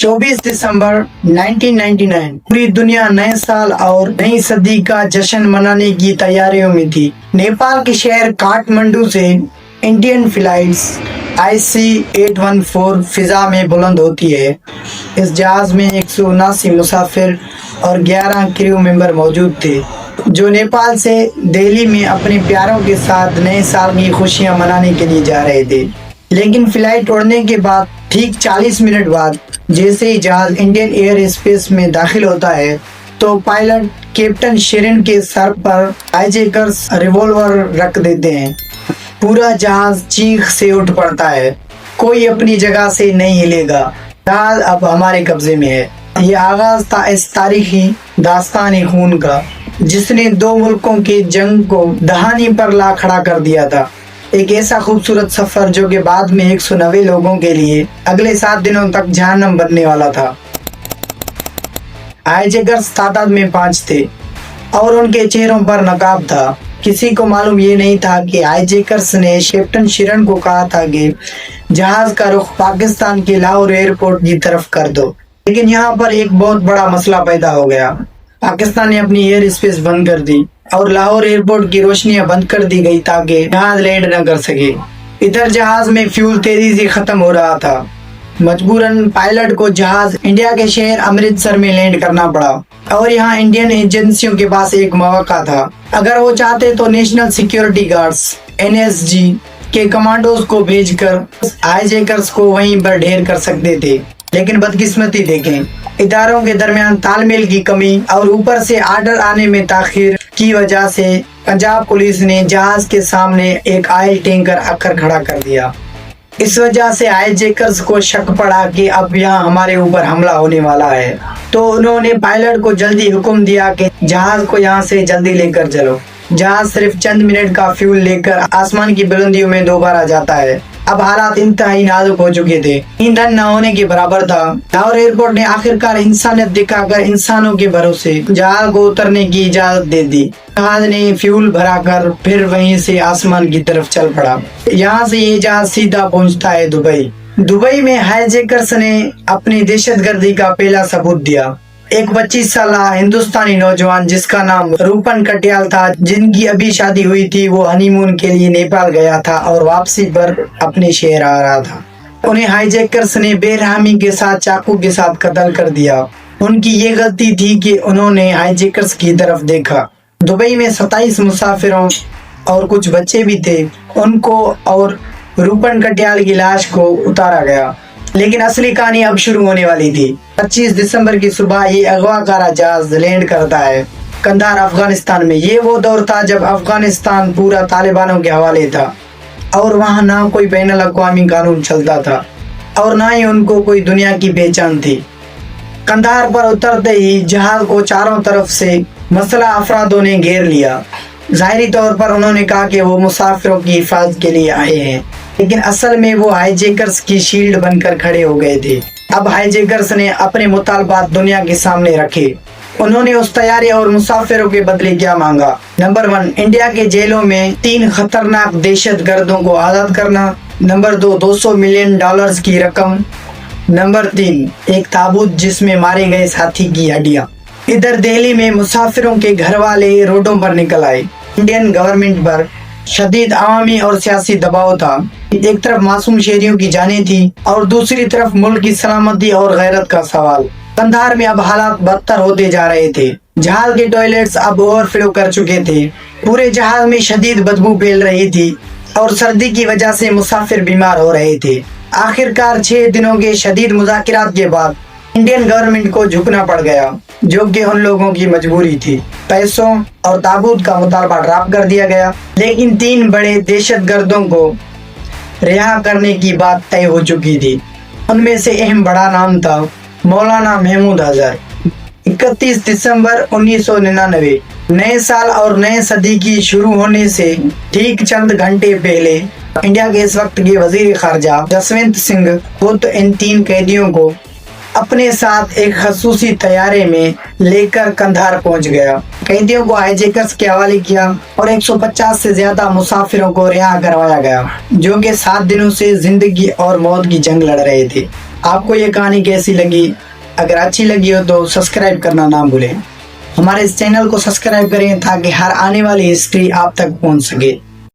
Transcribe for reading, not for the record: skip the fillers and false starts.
24 दिसंबर 1999 पूरी दुनिया नए साल और नई सदी का जश्न मनाने की तैयारियों में थी। नेपाल के शहर काठमांडू से इंडियन फ्लाइट्स IC-814 फिजा में बुलंद होती है। इस जहाज में 179 मुसाफिर और 11 क्रू मेंबर मौजूद थे, जो नेपाल से दिल्ली में अपने प्यारों के साथ नए साल की खुशियां मनाने के लिए जा रहे थे। लेकिन फ्लाइट उड़ने के बाद ठीक 40 मिनट बाद जैसे ही जहाज इंडियन एयर स्पेस में दाखिल होता है, तो पायलट कैप्टन शेरन के सर पर हाईजैकर्स रिवॉल्वर रख देते हैं। पूरा जहाज चीख से उठ पड़ता है, कोई अपनी जगह से नहीं हिलेगा, जहाज अब हमारे कब्जे में है। ये आगाज था इस तारीखी दास्तान खून का, जिसने दो मुल्कों की जंग को दहानी पर ला खड़ा कर दिया था। एक ऐसा खूबसूरत सफर जो कि बाद में 190 लोगों के लिए अगले 7 दिनों तक जहन्नम बनने वाला था। हाईजैकर्स तादाद में 5 थे और उनके चेहरों पर नकाब था। किसी को मालूम ये नहीं था कि हाईजैकर्स ने कैप्टन शेरन को कहा था कि जहाज का रुख पाकिस्तान के लाहौर एयरपोर्ट की तरफ कर दो। लेकिन यहाँ पर एक बहुत बड़ा मसला पैदा हो गया। पाकिस्तान ने अपनी एयर स्पेस बंद कर दी और लाहौर एयरपोर्ट की रोशनियां बंद कर दी गई ताकि जहाज लैंड न कर सके। इधर जहाज में फ्यूल तेजी से खत्म हो रहा था। मजबूरन पायलट को जहाज इंडिया के शहर अमृतसर में लैंड करना पड़ा और यहाँ इंडियन एजेंसियों के पास एक मौका था। अगर वो चाहते तो नेशनल सिक्योरिटी गार्ड्स NSG के कमांडोज को भेजकर हाईजैकर्स को वहीं पर ढेर कर सकते थे। लेकिन बदकिस्मती देखें, इदारों के दरमियान तालमेल की कमी और ऊपर से आर्डर आने में ताखीर की वजह से पंजाब पुलिस ने जहाज के सामने एक ऑयल टैंकर आकर खड़ा कर दिया। इस वजह से हाईजैकर्स को शक पड़ा कि अब यहाँ हमारे ऊपर हमला होने वाला है, तो उन्होंने पायलट को जल्दी हुक्म दिया कि जहाज को यहाँ से जल्दी लेकर चलो। जहाज सिर्फ चंद मिनट का फ्यूल लेकर आसमान की बुलंदियों में दोबारा जाता है। अब हालात इंतहाई नाजुक हो चुके थे, ईंधन न होने के बराबर था। लाहौर एयरपोर्ट ने आखिरकार इंसानियत दिखाकर इंसानों के भरोसे जहाज को उतरने की इजाजत दे दी। जहाज ने फ्यूल भराकर फिर वहीं से आसमान की तरफ चल पड़ा। यहाँ से ये जहाज सीधा पहुँचता है दुबई। दुबई में हाईजैकर्स ने अपनी दहशतगर्दी का पहला सबूत दिया। एक 25 साल हिंदुस्तानी नौजवान जिसका नाम रूपन कटियाल था, जिनकी अभी शादी हुई थी, वो हनीमून के लिए नेपाल गया था और वापसी पर अपने शहर आ रहा था। उन्हें हाईजैकर्स ने बेरहमी के साथ चाकू के साथ कत्ल कर दिया। उनकी ये गलती थी कि उन्होंने हाईजैकर्स की तरफ देखा। दुबई में 27 मुसाफिरों और कुछ बच्चे भी थे। उनको और रूपन कटियाल की लाश को उतारा गया। लेकिन असली कहानी अब शुरू होने वाली थी। 25 दिसंबर की सुबह ये अगवाकारा जहाज लैंड करता है कंधार, अफगानिस्तान में। ये वो दौर था जब अफगानिस्तान पूरा तालिबानों के हवाले था और वहाँ ना कोई बैनुल अक़वामी कानून चलता था और ना ही उनको कोई दुनिया की पहचान थी। कंधार पर उतरते ही जहाज को चारों तरफ से मसला अफरादों ने घेर लिया। ज़ाहिरी तौर पर उन्होंने कहा कि वो मुसाफिरों की हिफाजत के लिए आए हैं, लेकिन असल में वो हाईजैकर्स की शील्ड बनकर खड़े हो गए थे। अब हाईजैकर्स ने अपने मुतालबात दुनिया के सामने रखे। उन्होंने उस तैयारी और मुसाफिरों के बदले क्या मांगा। नंबर 1, इंडिया के जेलों में 3 खतरनाक दहशत गर्दों को आज़ाद करना। नंबर 2, $200 मिलियन की रकम। नंबर 3, एक ताबूत जिसमें मारे गए साथी की हड्डियां। इधर दिल्ली में मुसाफिरों के घर वाले रोडों पर निकल आए। इंडियन गवर्नमेंट पर शदीद अवामी और सियासी दबाव था। एक तरफ मासूम शहरियों की जानें थी और दूसरी तरफ मुल्क की सलामती और गैरत का सवाल। कंधार में अब हालात बदतर होते जा रहे थे। जहाज के टॉयलेट्स अब ओवरफ्लो कर चुके थे। पूरे जहाज में शदीद बदबू फैल रही थी और सर्दी की वजह से मुसाफिर बीमार हो रहे थे। आखिरकार 6 दिनों के शदीद मुज़ाकरात के बाद इंडियन गवर्नमेंट को झुकना पड़ गया, जो कि उन लोगों की मजबूरी थी। पैसों और ताबूत का मुतालबा ड्रॉप कर दिया गया, लेकिन 3 बड़े दहशतगर्दों को रिहा करने की बात तय हो चुकी थी। उनमें से अहम बड़ा नाम था मौलाना महमूद अजहर। 31 दिसंबर 1999 नए साल और नए सदी की शुरू होने से ठीक चंद घंटे पहले इंडिया के इस वक्त के वजीर खारजा जसवंत सिंह खुद इन 3 कैदियों को अपने साथ एक खसूसी तैयारे में लेकर कंधार पहुंच गया। कैदियों को हाईजैकर्स के हवाले किया और 150 से ज्यादा मुसाफिरों को रिहा करवाया गया, जो कि 7 दिनों से जिंदगी और मौत की जंग लड़ रहे थे। آپ کو یہ کہانی کیسی لگی؟ اگر اچھی لگی ہو تو سبسکرائب کرنا نہ بھولیں. ہمارے اس چینل کو سبسکرائب کریں تاکہ ہر آنے والی ہسٹری آپ تک پہنچ سکے.